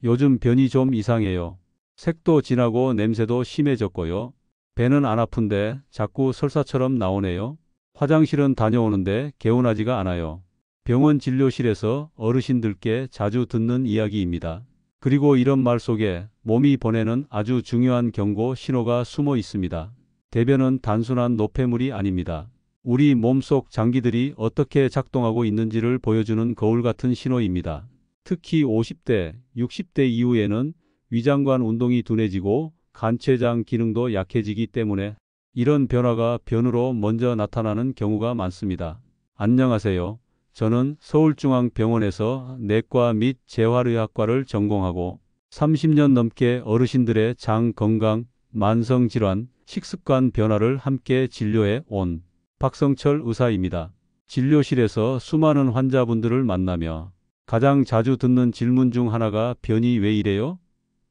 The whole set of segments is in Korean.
요즘 변이 좀 이상해요. 색도 진하고 냄새도 심해졌고요. 배는 안 아픈데 자꾸 설사처럼 나오네요. 화장실은 다녀오는데 개운하지가 않아요. 병원 진료실에서 어르신들께 자주 듣는 이야기입니다. 그리고 이런 말 속에 몸이 보내는 아주 중요한 경고 신호가 숨어 있습니다. 대변은 단순한 노폐물이 아닙니다. 우리 몸속 장기들이 어떻게 작동하고 있는지를 보여주는 거울 같은 신호입니다. 특히 50대, 60대 이후에는 위장관 운동이 둔해지고 간췌장 기능도 약해지기 때문에 이런 변화가 변으로 먼저 나타나는 경우가 많습니다. 안녕하세요. 저는 서울중앙병원에서 내과 및 재활의학과를 전공하고 30년 넘게 어르신들의 장 건강, 만성질환, 식습관 변화를 함께 진료해 온 박성철 의사입니다. 진료실에서 수많은 환자분들을 만나며 가장 자주 듣는 질문 중 하나가 변이 왜 이래요?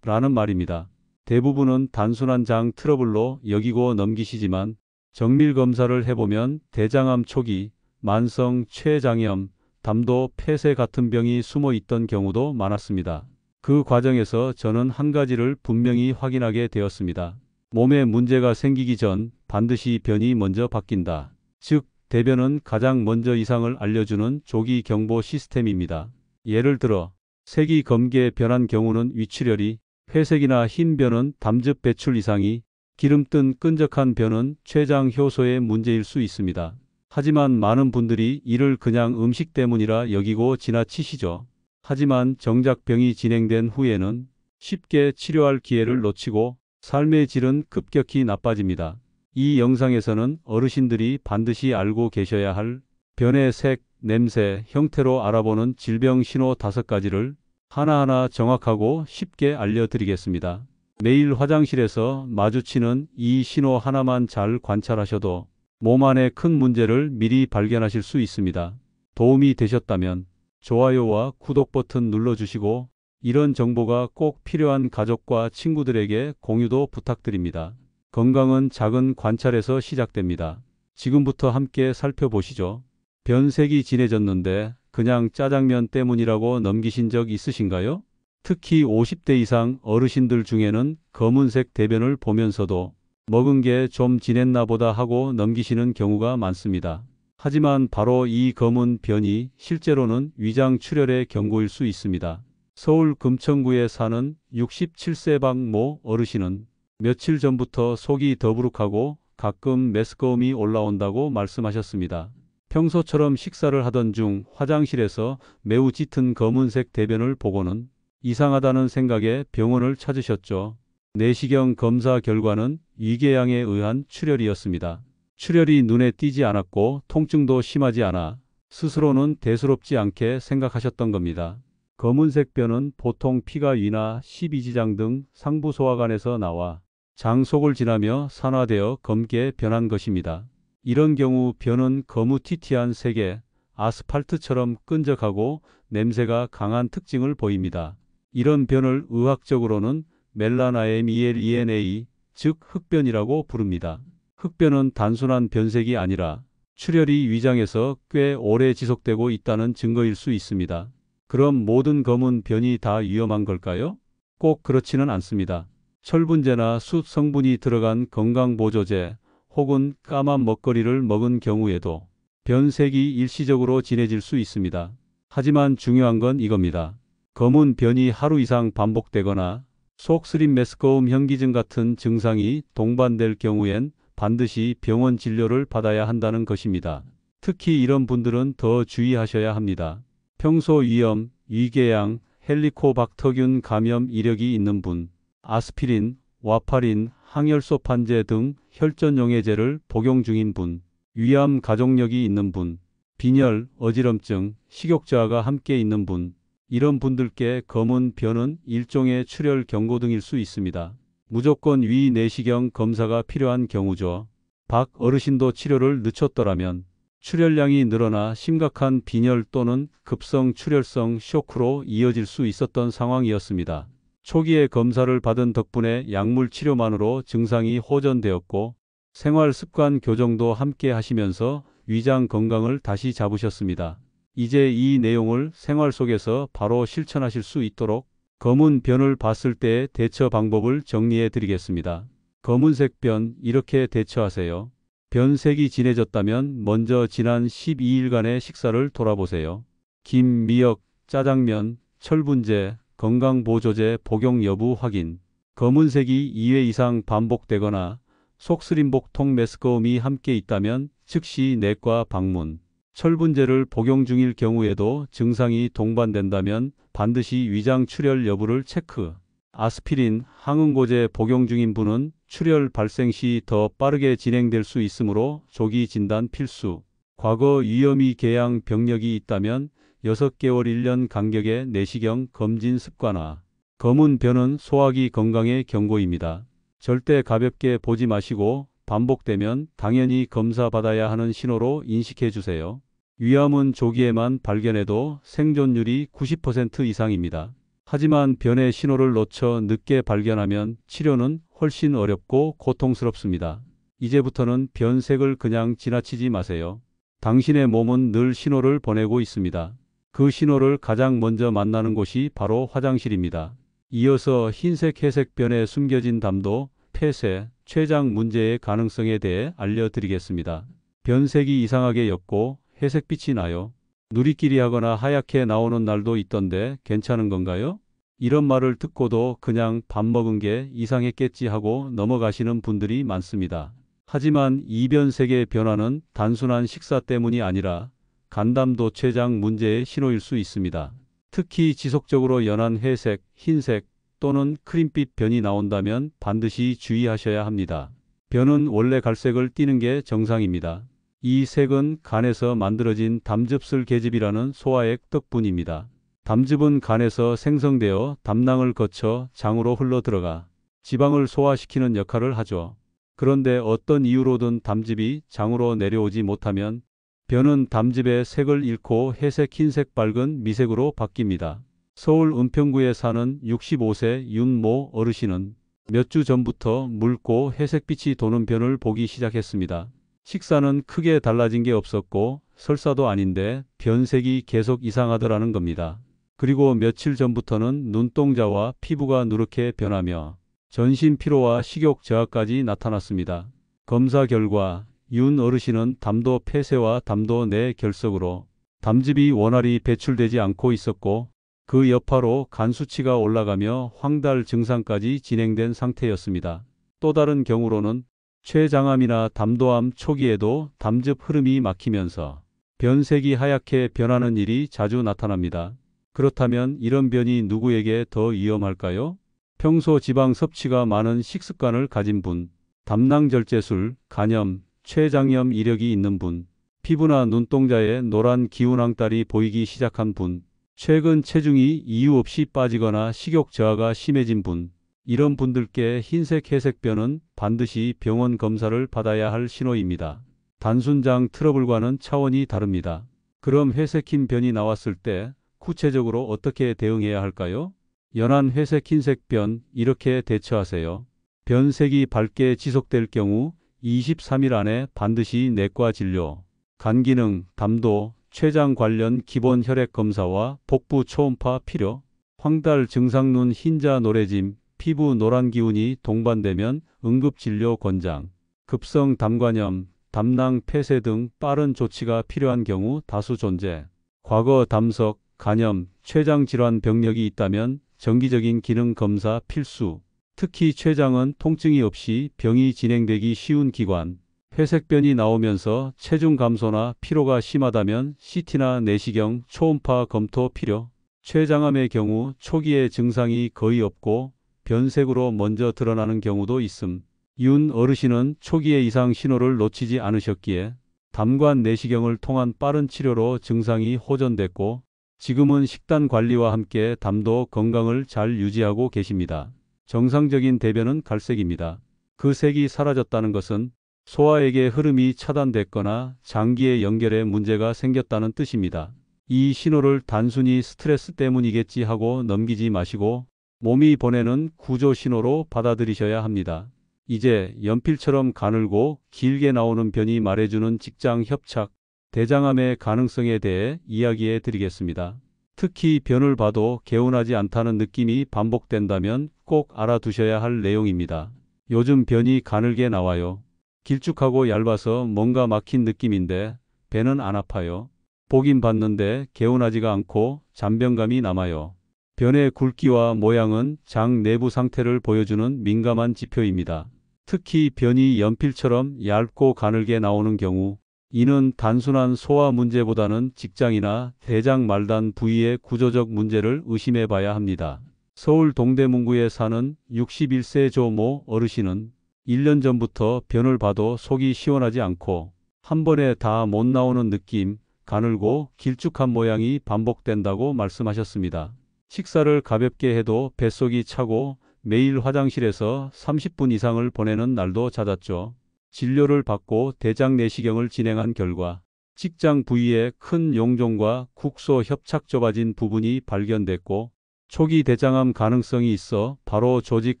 라는 말입니다. 대부분은 단순한 장 트러블로 여기고 넘기시지만 정밀 검사를 해보면 대장암 초기, 만성 췌장염, 담도 폐쇄 같은 병이 숨어 있던 경우도 많았습니다. 그 과정에서 저는 한 가지를 분명히 확인하게 되었습니다. 몸에 문제가 생기기 전 반드시 변이 먼저 바뀐다. 즉, 대변은 가장 먼저 이상을 알려주는 조기 경보 시스템입니다. 예를 들어 색이 검게 변한 경우는 위출혈이, 회색이나 흰 변은 담즙 배출 이상이, 기름 뜬 끈적한 변은 췌장 효소의 문제일 수 있습니다. 하지만 많은 분들이 이를 그냥 음식 때문이라 여기고 지나치시죠. 하지만 정작 병이 진행된 후에는 쉽게 치료할 기회를 놓치고 삶의 질은 급격히 나빠집니다. 이 영상에서는 어르신들이 반드시 알고 계셔야 할 변의 색, 냄새, 형태로 알아보는 질병 신호 5가지를 하나하나 정확하고 쉽게 알려드리겠습니다. 매일 화장실에서 마주치는 이 신호 하나만 잘 관찰하셔도 몸 안의 큰 문제를 미리 발견하실 수 있습니다. 도움이 되셨다면 좋아요와 구독 버튼 눌러주시고 이런 정보가 꼭 필요한 가족과 친구들에게 공유도 부탁드립니다. 건강은 작은 관찰에서 시작됩니다. 지금부터 함께 살펴보시죠. 변색이 진해졌는데 그냥 짜장면 때문이라고 넘기신 적 있으신가요? 특히 50대 이상 어르신들 중에는 검은색 대변을 보면서도 먹은 게 좀 진했나 보다 하고 넘기시는 경우가 많습니다. 하지만 바로 이 검은 변이 실제로는 위장 출혈의 경고일 수 있습니다. 서울 금천구에 사는 67세 박모 어르신은 며칠 전부터 속이 더부룩하고 가끔 메스꺼움이 올라온다고 말씀하셨습니다. 평소처럼 식사를 하던 중 화장실에서 매우 짙은 검은색 대변을 보고는 이상하다는 생각에 병원을 찾으셨죠. 내시경 검사 결과는 위궤양에 의한 출혈이었습니다. 출혈이 눈에 띄지 않았고 통증도 심하지 않아 스스로는 대수롭지 않게 생각하셨던 겁니다. 검은색 변은 보통 피가 위나 십이지장 등 상부 소화관에서 나와 장 속을 지나며 산화되어 검게 변한 것입니다. 이런 경우 변은 거무튀튀한 색에 아스팔트처럼 끈적하고 냄새가 강한 특징을 보입니다. 이런 변을 의학적으로는 멜라나엠이LENA, 즉 흑변이라고 부릅니다. 흑변은 단순한 변색이 아니라 출혈이 위장에서 꽤 오래 지속되고 있다는 증거일 수 있습니다. 그럼 모든 검은 변이 다 위험한 걸까요? 꼭 그렇지는 않습니다. 철분제나 숯 성분이 들어간 건강보조제 혹은 까만 먹거리를 먹은 경우에도 변색이 일시적으로 진해질 수 있습니다. 하지만 중요한 건 이겁니다. 검은 변이 하루 이상 반복되거나 속쓰림 메스꺼움 현기증 같은 증상이 동반될 경우엔 반드시 병원 진료를 받아야 한다는 것입니다. 특히 이런 분들은 더 주의하셔야 합니다. 평소 위염, 위궤양, 헬리코박터균 감염 이력이 있는 분, 아스피린, 와파린, 항혈소판제 등 혈전용해제를 복용 중인 분, 위암 가족력이 있는 분, 빈혈, 어지럼증, 식욕저하가 함께 있는 분, 이런 분들께 검은 변은 일종의 출혈 경고 등일 수 있습니다. 무조건 위 내시경 검사가 필요한 경우죠. 박 어르신도 치료를 늦췄더라면 출혈량이 늘어나 심각한 빈혈 또는 급성 출혈성 쇼크로 이어질 수 있었던 상황이었습니다. 초기에 검사를 받은 덕분에 약물 치료만으로 증상이 호전되었고 생활 습관 교정도 함께 하시면서 위장 건강을 다시 잡으셨습니다. 이제 이 내용을 생활 속에서 바로 실천하실 수 있도록 검은 변을 봤을 때의 대처 방법을 정리해 드리겠습니다. 검은색 변, 이렇게 대처하세요. 변색이 진해졌다면 먼저 지난 12일간의 식사를 돌아보세요. 김, 미역, 짜장면, 철분제, 건강보조제 복용 여부 확인. 검은색이 2회 이상 반복되거나 속쓰림복 통 메스꺼움이 함께 있다면 즉시 내과 방문. 철분제를 복용 중일 경우에도 증상이 동반된다면 반드시 위장 출혈 여부를 체크. 아스피린, 항응고제 복용 중인 분은 출혈 발생 시 더 빠르게 진행될 수 있으므로 조기 진단 필수. 과거 위험이 궤양 병력이 있다면 6개월 1년 간격의 내시경 검진 습관화. 검은 변은 소화기 건강의 경고입니다. 절대 가볍게 보지 마시고 반복되면 당연히 검사 받아야 하는 신호로 인식해 주세요. 위암은 조기에만 발견해도 생존율이 90% 이상입니다. 하지만 변의 신호를 놓쳐 늦게 발견하면 치료는 훨씬 어렵고 고통스럽습니다. 이제부터는 변색을 그냥 지나치지 마세요. 당신의 몸은 늘 신호를 보내고 있습니다. 그 신호를 가장 먼저 만나는 곳이 바로 화장실입니다. 이어서 흰색 회색 변에 숨겨진 담도, 폐쇄, 췌장 문제의 가능성에 대해 알려드리겠습니다. 변색이 이상하게 옅고 회색빛이 나요. 누리끼리 하거나 하얗게 나오는 날도 있던데 괜찮은 건가요? 이런 말을 듣고도 그냥 밥 먹은 게 이상했겠지 하고 넘어가시는 분들이 많습니다. 하지만 이 변색의 변화는 단순한 식사 때문이 아니라 간담도 췌장 문제의 신호일 수 있습니다. 특히 지속적으로 연한 회색, 흰색 또는 크림빛 변이 나온다면 반드시 주의하셔야 합니다. 변은 원래 갈색을 띠는 게 정상입니다. 이 색은 간에서 만들어진 담즙슬 계집이라는 소화액 덕분입니다. 담즙은 간에서 생성되어 담낭을 거쳐 장으로 흘러들어가 지방을 소화시키는 역할을 하죠. 그런데 어떤 이유로든 담즙이 장으로 내려오지 못하면 변은 담즙의 색을 잃고 회색, 흰색, 밝은 미색으로 바뀝니다. 서울 은평구에 사는 65세 윤모 어르신은 몇 주 전부터 묽고 회색빛이 도는 변을 보기 시작했습니다. 식사는 크게 달라진 게 없었고 설사도 아닌데 변색이 계속 이상하더라는 겁니다. 그리고 며칠 전부터는 눈동자와 피부가 누렇게 변하며 전신 피로와 식욕 저하까지 나타났습니다. 검사 결과 윤 어르신은 담도 폐쇄와 담도 내 결석으로 담즙이 원활히 배출되지 않고 있었고 그 여파로 간 수치가 올라가며 황달 증상까지 진행된 상태였습니다. 또 다른 경우로는 췌장암이나 담도암 초기에도 담즙 흐름이 막히면서 변색이 하얗게 변하는 일이 자주 나타납니다. 그렇다면 이런 변이 누구에게 더 위험할까요? 평소 지방 섭취가 많은 식습관을 가진 분, 담낭절제술, 간염, 췌장염 이력이 있는 분, 피부나 눈동자에 노란 기운항달이 보이기 시작한 분, 최근 체중이 이유 없이 빠지거나 식욕 저하가 심해진 분, 이런 분들께 흰색 회색변은 반드시 병원 검사를 받아야 할 신호입니다. 단순 장 트러블과는 차원이 다릅니다. 그럼 회색 흰 변이 나왔을 때 구체적으로 어떻게 대응해야 할까요? 연한 회색 흰색 변, 이렇게 대처하세요. 변색이 밝게 지속될 경우 23일 안에 반드시 내과 진료, 간 기능, 담도, 췌장 관련 기본 혈액 검사와 복부 초음파 필요, 황달 증상 눈 흰자 노래짐, 피부 노란 기운이 동반되면 응급진료 권장, 급성 담관염, 담낭 폐쇄 등 빠른 조치가 필요한 경우 다수 존재, 과거 담석, 간염, 췌장 질환 병력이 있다면 정기적인 기능 검사 필수. 특히 췌장은 통증이 없이 병이 진행되기 쉬운 기관. 회색변이 나오면서 체중 감소나 피로가 심하다면 CT나 내시경, 초음파 검토 필요. 췌장암의 경우 초기에 증상이 거의 없고 변색으로 먼저 드러나는 경우도 있음. 윤 어르신은 초기의 이상 신호를 놓치지 않으셨기에 담관 내시경을 통한 빠른 치료로 증상이 호전됐고 지금은 식단 관리와 함께 담도 건강을 잘 유지하고 계십니다. 정상적인 대변은 갈색입니다. 그 색이 사라졌다는 것은 소화액의 흐름이 차단됐거나 장기의 연결에 문제가 생겼다는 뜻입니다. 이 신호를 단순히 스트레스 때문이겠지 하고 넘기지 마시고 몸이 보내는 구조 신호로 받아들이셔야 합니다. 이제 연필처럼 가늘고 길게 나오는 변이 말해주는 직장 협착, 대장암의 가능성에 대해 이야기해 드리겠습니다. 특히 변을 봐도 개운하지 않다는 느낌이 반복된다면 꼭 알아두셔야 할 내용입니다. 요즘 변이 가늘게 나와요. 길쭉하고 얇아서 뭔가 막힌 느낌인데 배는 안 아파요. 보긴 봤는데 개운하지가 않고 잔변감이 남아요. 변의 굵기와 모양은 장 내부 상태를 보여주는 민감한 지표입니다. 특히 변이 연필처럼 얇고 가늘게 나오는 경우 이는 단순한 소화 문제보다는 직장이나 대장 말단 부위의 구조적 문제를 의심해 봐야 합니다. 서울 동대문구에 사는 61세 조모 어르신은 1년 전부터 변을 봐도 속이 시원하지 않고 한 번에 다 못 나오는 느낌, 가늘고 길쭉한 모양이 반복된다고 말씀하셨습니다. 식사를 가볍게 해도 뱃속이 차고 매일 화장실에서 30분 이상을 보내는 날도 잦았죠. 진료를 받고 대장 내시경을 진행한 결과 직장 부위에 큰 용종과 국소 협착 좁아진 부분이 발견됐고 초기 대장암 가능성이 있어 바로 조직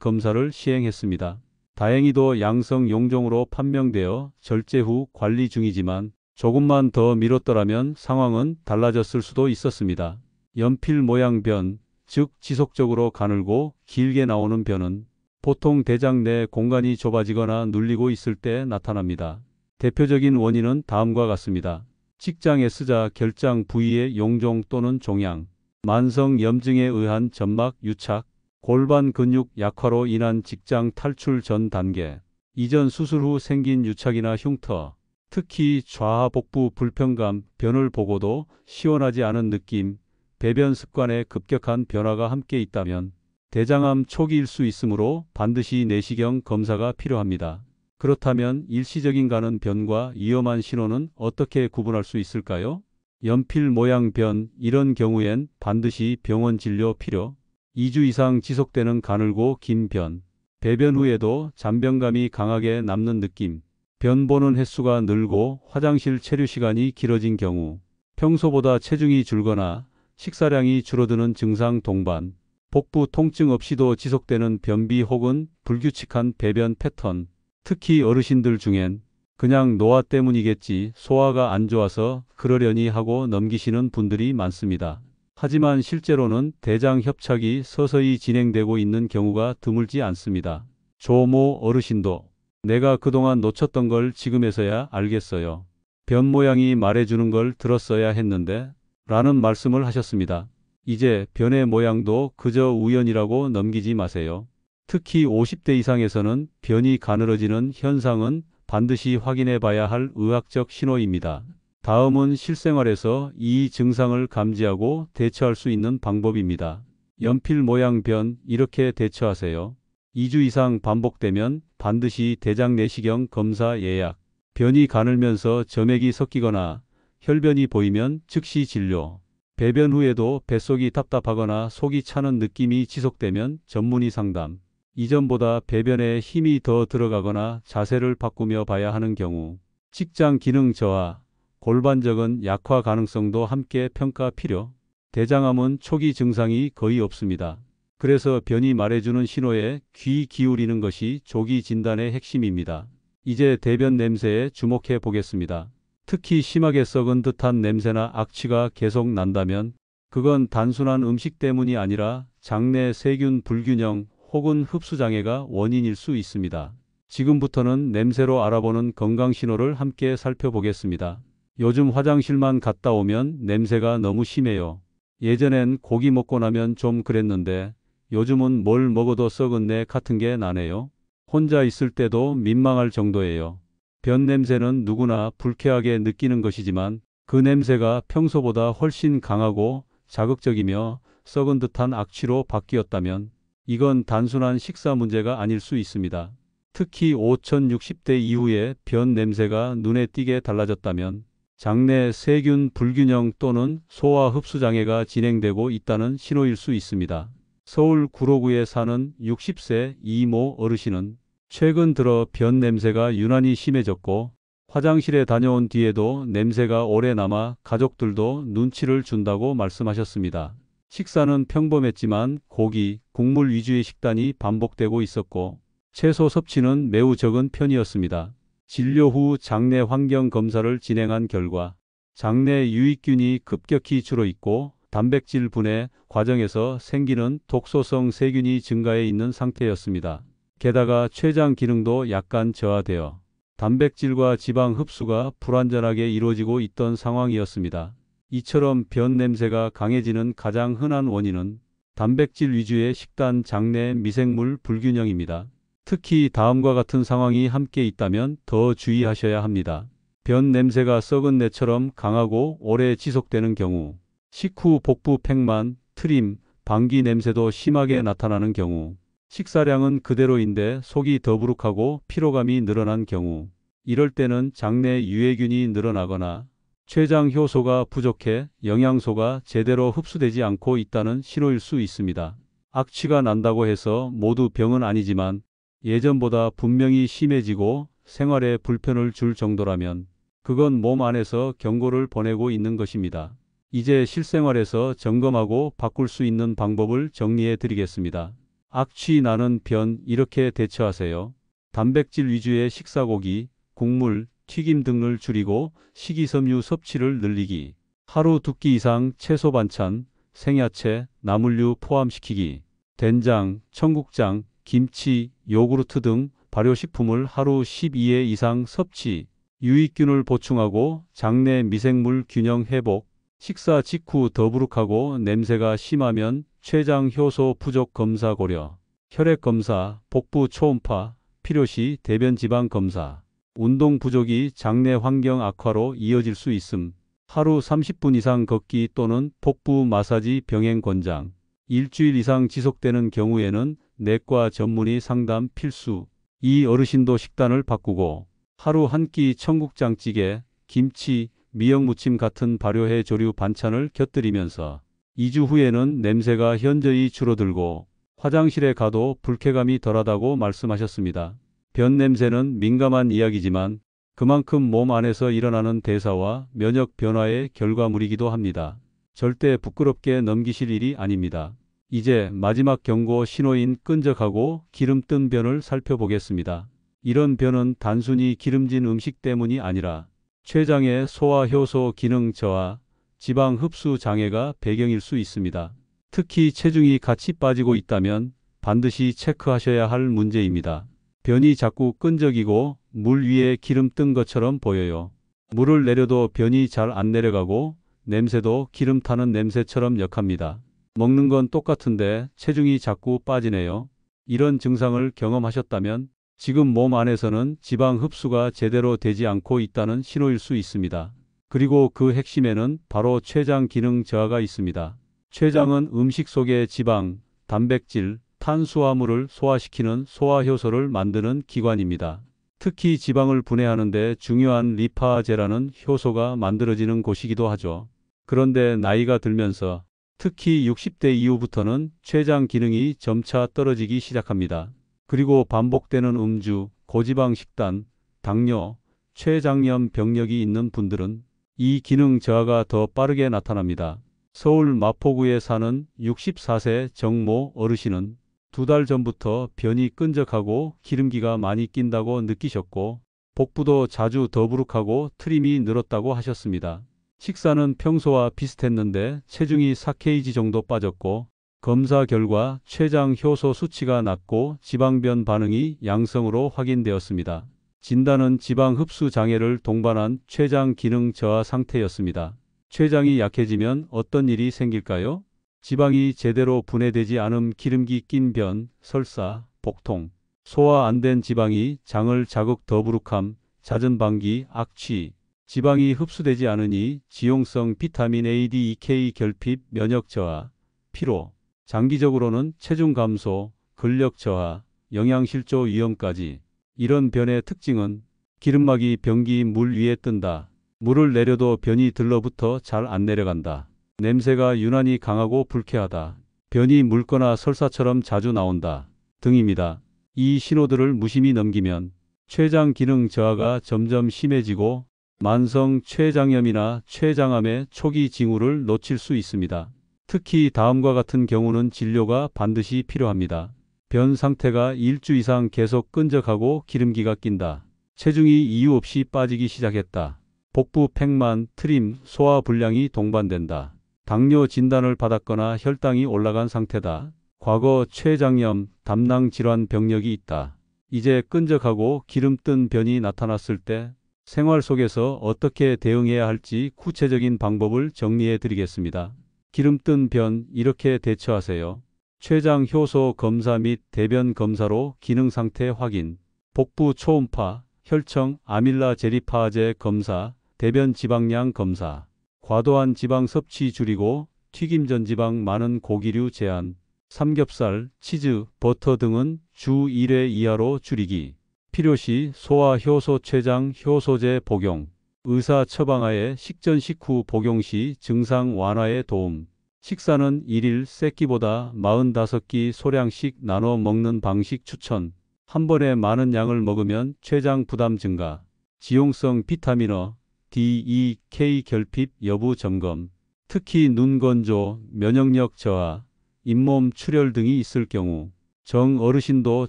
검사를 시행했습니다. 다행히도 양성 용종으로 판명되어 절제 후 관리 중이지만 조금만 더 미뤘더라면 상황은 달라졌을 수도 있었습니다. 연필 모양 변, 즉 지속적으로 가늘고 길게 나오는 변은 보통 대장 내 공간이 좁아지거나 눌리고 있을 때 나타납니다. 대표적인 원인은 다음과 같습니다. 직장 S자 결장 부위의 용종 또는 종양, 만성 염증에 의한 점막 유착, 골반 근육 약화로 인한 직장 탈출 전 단계, 이전 수술 후 생긴 유착이나 흉터, 특히 좌하 복부 불편감, 변을 보고도 시원하지 않은 느낌, 배변 습관에 급격한 변화가 함께 있다면 대장암 초기일 수 있으므로 반드시 내시경 검사가 필요합니다. 그렇다면 일시적인 가는 변과 위험한 신호는 어떻게 구분할 수 있을까요? 연필 모양 변, 이런 경우엔 반드시 병원 진료 필요. 2주 이상 지속되는 가늘고 긴 변, 배변 후에도 잔변감이 강하게 남는 느낌, 변 보는 횟수가 늘고 화장실 체류 시간이 길어진 경우, 평소보다 체중이 줄거나 식사량이 줄어드는 증상 동반, 복부 통증 없이도 지속되는 변비 혹은 불규칙한 배변 패턴, 특히 어르신들 중엔 그냥 노화 때문이겠지, 소화가 안 좋아서 그러려니 하고 넘기시는 분들이 많습니다. 하지만 실제로는 대장 협착이 서서히 진행되고 있는 경우가 드물지 않습니다. 조모 어르신도 내가 그동안 놓쳤던 걸 지금에서야 알겠어요. 변 모양이 말해주는 걸 들었어야 했는데 라는 말씀을 하셨습니다. 이제 변의 모양도 그저 우연이라고 넘기지 마세요. 특히 50대 이상에서는 변이 가늘어지는 현상은 반드시 확인해 봐야 할 의학적 신호입니다. 다음은 실생활에서 이 증상을 감지하고 대처할 수 있는 방법입니다. 연필 모양 변, 이렇게 대처하세요. 2주 이상 반복되면 반드시 대장 내시경 검사 예약, 변이 가늘면서 점액이 섞이거나 혈변이 보이면 즉시 진료, 배변 후에도 뱃속이 답답하거나 속이 차는 느낌이 지속되면 전문의 상담, 이전보다 배변에 힘이 더 들어가거나 자세를 바꾸며 봐야 하는 경우, 직장 기능 저하, 골반적인 약화 가능성도 함께 평가 필요. 대장암은 초기 증상이 거의 없습니다. 그래서 변이 말해주는 신호에 귀 기울이는 것이 조기 진단의 핵심입니다. 이제 대변 냄새에 주목해 보겠습니다. 특히 심하게 썩은 듯한 냄새나 악취가 계속 난다면 그건 단순한 음식 때문이 아니라 장내 세균 불균형 혹은 흡수장애가 원인일 수 있습니다. 지금부터는 냄새로 알아보는 건강 신호를 함께 살펴보겠습니다. 요즘 화장실만 갔다 오면 냄새가 너무 심해요. 예전엔 고기 먹고 나면 좀 그랬는데 요즘은 뭘 먹어도 썩은 내 같은 게 나네요. 혼자 있을 때도 민망할 정도예요. 변 냄새는 누구나 불쾌하게 느끼는 것이지만 그 냄새가 평소보다 훨씬 강하고 자극적이며 썩은 듯한 악취로 바뀌었다면 이건 단순한 식사 문제가 아닐 수 있습니다. 특히 5060대 이후에 변 냄새가 눈에 띄게 달라졌다면 장내 세균 불균형 또는 소화 흡수 장애가 진행되고 있다는 신호일 수 있습니다. 서울 구로구에 사는 60세 이모 어르신은 최근 들어 변 냄새가 유난히 심해졌고 화장실에 다녀온 뒤에도 냄새가 오래 남아 가족들도 눈치를 준다고 말씀하셨습니다. 식사는 평범했지만 고기, 국물 위주의 식단이 반복되고 있었고 채소 섭취는 매우 적은 편이었습니다. 진료 후 장내 환경 검사를 진행한 결과 장내 유익균이 급격히 줄어있고 단백질 분해 과정에서 생기는 독소성 세균이 증가해 있는 상태였습니다. 게다가 췌장 기능도 약간 저하되어 단백질과 지방 흡수가 불완전하게 이루어지고 있던 상황이었습니다. 이처럼 변 냄새가 강해지는 가장 흔한 원인은 단백질 위주의 식단 장내 미생물 불균형입니다. 특히 다음과 같은 상황이 함께 있다면 더 주의하셔야 합니다. 변 냄새가 썩은 내처럼 강하고 오래 지속되는 경우, 식후 복부 팽만, 트림, 방귀 냄새도 심하게 나타나는 경우, 식사량은 그대로인데 속이 더부룩하고 피로감이 늘어난 경우, 이럴 때는 장내 유해균이 늘어나거나 췌장 효소가 부족해 영양소가 제대로 흡수되지 않고 있다는 신호일 수 있습니다. 악취가 난다고 해서 모두 병은 아니지만 예전보다 분명히 심해지고 생활에 불편을 줄 정도라면 그건 몸 안에서 경고를 보내고 있는 것입니다. 이제 실생활에서 점검하고 바꿀 수 있는 방법을 정리해 드리겠습니다. 악취 나는 변 이렇게 대처하세요. 단백질 위주의 식사고기, 국물, 튀김 등을 줄이고 식이섬유 섭취를 늘리기. 하루 2끼 이상 채소 반찬, 생야채, 나물류 포함시키기. 된장, 청국장, 김치, 요구르트 등 발효식품을 하루 12회 이상 섭취. 유익균을 보충하고 장내 미생물 균형 회복. 식사 직후 더부룩하고 냄새가 심하면 췌장 효소 부족 검사 고려. 혈액 검사, 복부 초음파, 필요시 대변 지방 검사. 운동 부족이 장내 환경 악화로 이어질 수 있음. 하루 30분 이상 걷기 또는 복부 마사지 병행 권장. 일주일 이상 지속되는 경우에는 내과 전문의 상담 필수. 이 어르신도 식단을 바꾸고 하루 한 끼 청국장찌개, 김치, 미역무침 같은 발효해 조류 반찬을 곁들이면서 2주 후에는 냄새가 현저히 줄어들고 화장실에 가도 불쾌감이 덜하다고 말씀하셨습니다. 변 냄새는 민감한 이야기지만 그만큼 몸 안에서 일어나는 대사와 면역 변화의 결과물이기도 합니다. 절대 부끄럽게 넘기실 일이 아닙니다. 이제 마지막 경고 신호인 끈적하고 기름 뜬 변을 살펴보겠습니다. 이런 변은 단순히 기름진 음식 때문이 아니라 췌장의 소화 효소 기능 저하, 지방 흡수 장애가 배경일 수 있습니다. 특히 체중이 같이 빠지고 있다면 반드시 체크하셔야 할 문제입니다. 변이 자꾸 끈적이고 물 위에 기름 뜬 것처럼 보여요. 물을 내려도 변이 잘 안 내려가고 냄새도 기름 타는 냄새처럼 역합니다. 먹는 건 똑같은데 체중이 자꾸 빠지네요. 이런 증상을 경험하셨다면 지금 몸 안에서는 지방 흡수가 제대로 되지 않고 있다는 신호일 수 있습니다. 그리고 그 핵심에는 바로 췌장 기능 저하가 있습니다. 췌장은 음식 속의 지방, 단백질, 탄수화물을 소화시키는 소화효소를 만드는 기관입니다. 특히 지방을 분해하는 데 중요한 리파제라는 효소가 만들어지는 곳이기도 하죠. 그런데 나이가 들면서 특히 60대 이후부터는 췌장 기능이 점차 떨어지기 시작합니다. 그리고 반복되는 음주, 고지방 식단, 당뇨, 췌장염 병력이 있는 분들은 이 기능 저하가 더 빠르게 나타납니다. 서울 마포구에 사는 64세 정모 어르신은 2달 전부터 변이 끈적하고 기름기가 많이 낀다고 느끼셨고 복부도 자주 더부룩하고 트림이 늘었다고 하셨습니다. 식사는 평소와 비슷했는데 체중이 4kg 정도 빠졌고 검사 결과 췌장 효소 수치가 낮고 지방변 반응이 양성으로 확인되었습니다. 진단은 지방 흡수 장애를 동반한 췌장 기능 저하 상태였습니다. 췌장이 약해지면 어떤 일이 생길까요? 지방이 제대로 분해되지 않음 기름기 낀 변, 설사, 복통, 소화 안 된 지방이 장을 자극 더부룩함, 잦은 방귀, 악취, 지방이 흡수되지 않으니 지용성 비타민 A, D, E, K 결핍, 면역 저하, 피로, 장기적으로는 체중 감소, 근력 저하, 영양실조 위험까지. 이런 변의 특징은 기름막이 변기 물 위에 뜬다. 물을 내려도 변이 들러붙어 잘 안 내려간다. 냄새가 유난히 강하고 불쾌하다. 변이 묽거나 설사처럼 자주 나온다. 등입니다. 이 신호들을 무심히 넘기면 췌장 기능 저하가 점점 심해지고 만성 췌장염이나 췌장암의 초기 징후를 놓칠 수 있습니다. 특히 다음과 같은 경우는 진료가 반드시 필요합니다. 변 상태가 일주 이상 계속 끈적하고 기름기가 낀다. 체중이 이유 없이 빠지기 시작했다. 복부 팽만, 트림, 소화 불량이 동반된다. 당뇨 진단을 받았거나 혈당이 올라간 상태다. 과거 췌장염, 담낭 질환 병력이 있다. 이제 끈적하고 기름 뜬 변이 나타났을 때 생활 속에서 어떻게 대응해야 할지 구체적인 방법을 정리해 드리겠습니다. 기름 뜬 변, 이렇게 대처하세요. 췌장 효소 검사 및 대변 검사로 기능 상태 확인. 복부 초음파, 혈청, 아밀라 제리파제 검사, 대변 지방량 검사. 과도한 지방 섭취 줄이고 튀김 전 지방 많은 고기류 제한. 삼겹살, 치즈, 버터 등은 주 1회 이하로 줄이기. 필요시 소화 효소 췌장 효소제 복용. 의사 처방하에 식전 식후 복용 시 증상 완화에 도움. 식사는 1일 3끼보다 45끼 소량씩 나눠 먹는 방식 추천. 한 번에 많은 양을 먹으면 췌장 부담 증가. 지용성 비타민어, D, E, K 결핍 여부 점검. 특히 눈 건조, 면역력 저하, 잇몸 출혈 등이 있을 경우 정 어르신도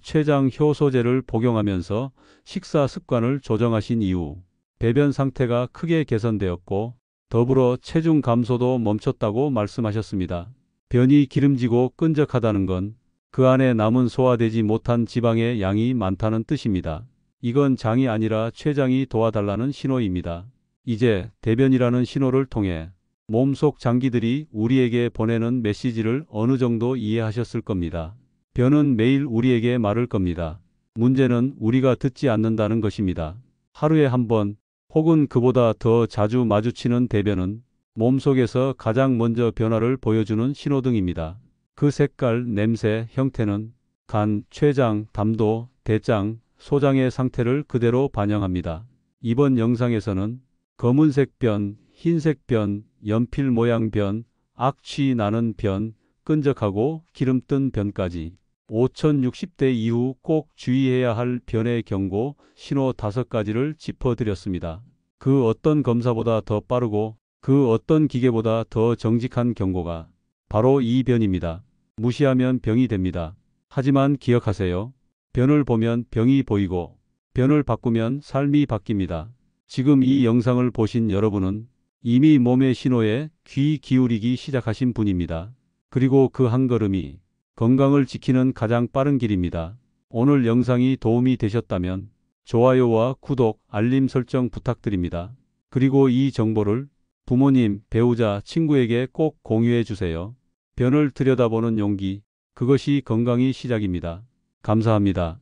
췌장 효소제를 복용하면서 식사 습관을 조정하신 이후 배변 상태가 크게 개선되었고 더불어 체중 감소도 멈췄다고 말씀하셨습니다. 변이 기름지고 끈적하다는 건 그 안에 남은 소화되지 못한 지방의 양이 많다는 뜻입니다. 이건 장이 아니라 췌장이 도와달라는 신호입니다. 이제 대변이라는 신호를 통해 몸속 장기들이 우리에게 보내는 메시지를 어느 정도 이해하셨을 겁니다. 변은 매일 우리에게 말을 겁니다. 문제는 우리가 듣지 않는다는 것입니다. 하루에 한 번 혹은 그보다 더 자주 마주치는 대변은 몸속에서 가장 먼저 변화를 보여주는 신호등입니다. 그 색깔, 냄새, 형태는 간, 췌장, 담도, 대장, 소장의 상태를 그대로 반영합니다. 이번 영상에서는 검은색 변, 흰색 변, 연필 모양 변, 악취 나는 변, 끈적하고 기름 뜬 변까지 5060대 이후 꼭 주의해야 할 변의 경고, 신호 5가지를 짚어드렸습니다. 그 어떤 검사보다 더 빠르고 그 어떤 기계보다 더 정직한 경고가 바로 이 변입니다. 무시하면 병이 됩니다. 하지만 기억하세요. 변을 보면 병이 보이고 변을 바꾸면 삶이 바뀝니다. 지금 이 영상을 보신 여러분은 이미 몸의 신호에 귀 기울이기 시작하신 분입니다. 그리고 그 한 걸음이 건강을 지키는 가장 빠른 길입니다. 오늘 영상이 도움이 되셨다면 좋아요와 구독, 알림 설정 부탁드립니다. 그리고 이 정보를 부모님, 배우자, 친구에게 꼭 공유해 주세요. 변을 들여다보는 용기, 그것이 건강의 시작입니다. 감사합니다.